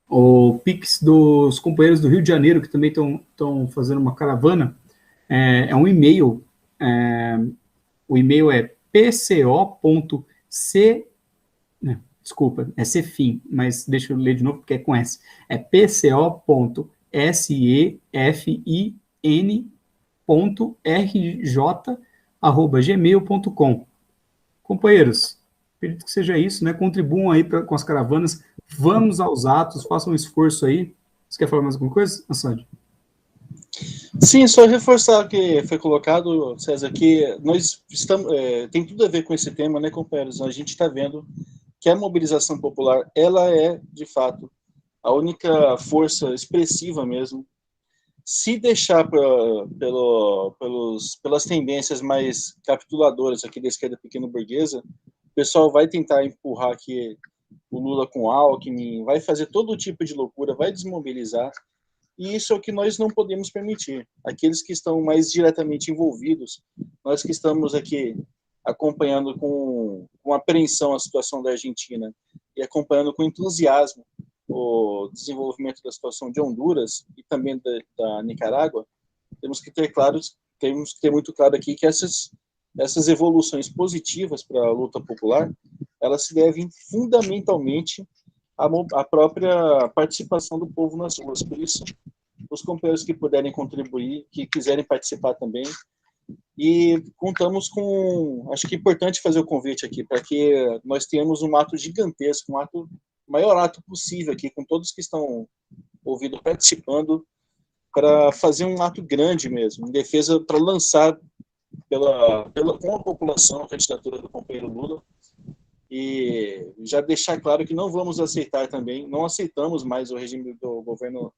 Speaker 1: O Pix dos companheiros do Rio de Janeiro, que também estão fazendo uma caravana, é um e-mail. O e-mail é pco.c... Desculpa, é Cefim, mas deixa eu ler de novo porque é com S. É pco.sefin.rj@gmail.com. Companheiros, acredito que seja isso, né? Contribuam aí com as caravanas, vamos aos atos, façam um esforço aí, Você quer falar mais alguma coisa, Assad?
Speaker 3: Sim, só reforçar o que foi colocado, César, que nós estamos, tem tudo a ver com esse tema, né, companheiros? A gente está vendo que a mobilização popular, ela é, de fato, a única força expressiva mesmo. Se deixar pelas tendências mais capituladoras aqui da esquerda pequeno-burguesa, o pessoal vai tentar empurrar aqui o Lula com o Alckmin, vai fazer todo tipo de loucura, vai desmobilizar, e isso é o que nós não podemos permitir. Aqueles que estão mais diretamente envolvidos, nós que estamos aqui acompanhando com apreensão a situação da Argentina e acompanhando com entusiasmo o desenvolvimento da situação de Honduras e também da Nicarágua, temos que ter muito claro aqui que essas evoluções positivas para a luta popular, elas se devem fundamentalmente à própria participação do povo nas ruas. Por isso, os companheiros que puderem contribuir, que quiserem participar também, e contamos com, acho que é importante fazer o convite aqui, para que nós tenhamos um ato gigantesco, maior ato possível aqui, com todos que estão ouvindo, participando, para fazer um ato grande mesmo, em defesa, para lançar com a população a candidatura do companheiro Lula, e já deixar claro que não vamos aceitar também, não aceitamos mais o regime do governo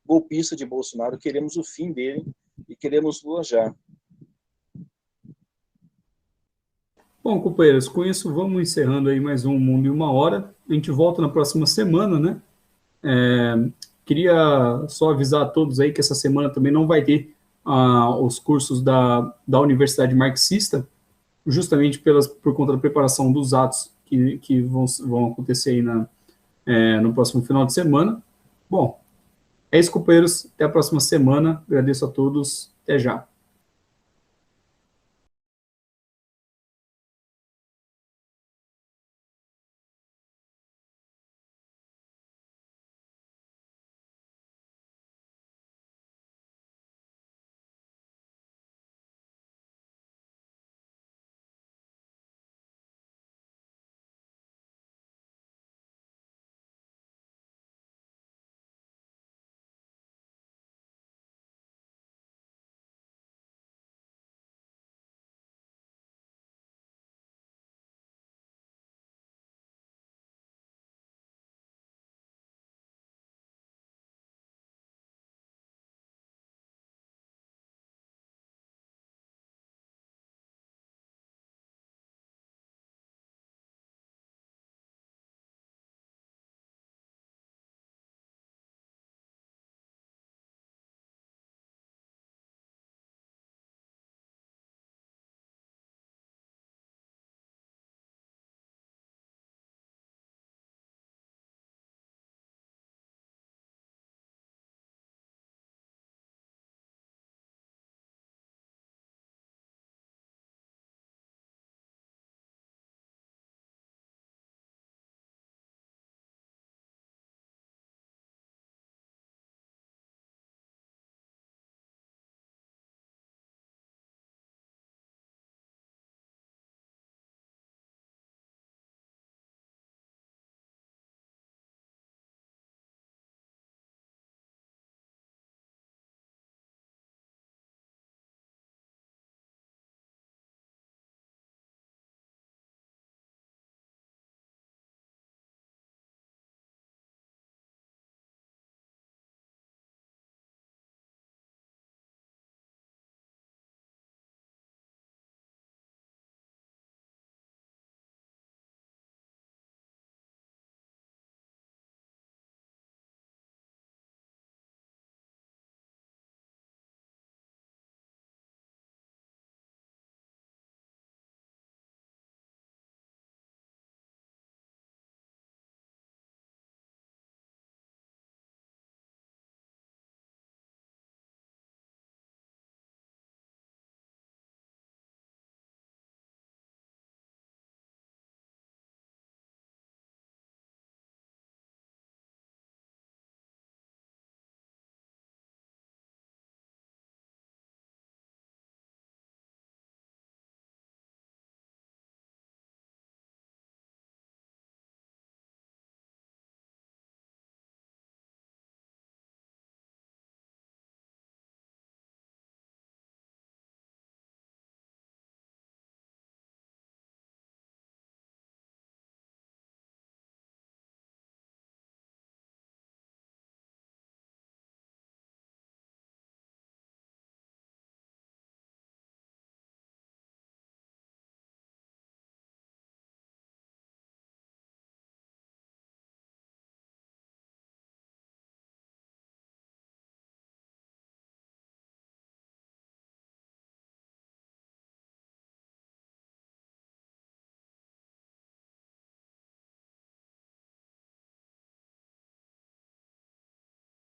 Speaker 3: golpista de Bolsonaro, queremos o fim dele e queremos Lula já.
Speaker 1: Bom, companheiros, com isso vamos encerrando aí mais um Mundo em uma Hora. A gente volta na próxima semana, né? Queria só avisar a todos aí que essa semana também não vai ter os cursos da Universidade Marxista, justamente por conta da preparação dos atos que vão acontecer aí no próximo final de semana. Bom, é isso, companheiros. Até a próxima semana. Agradeço a todos. Até já.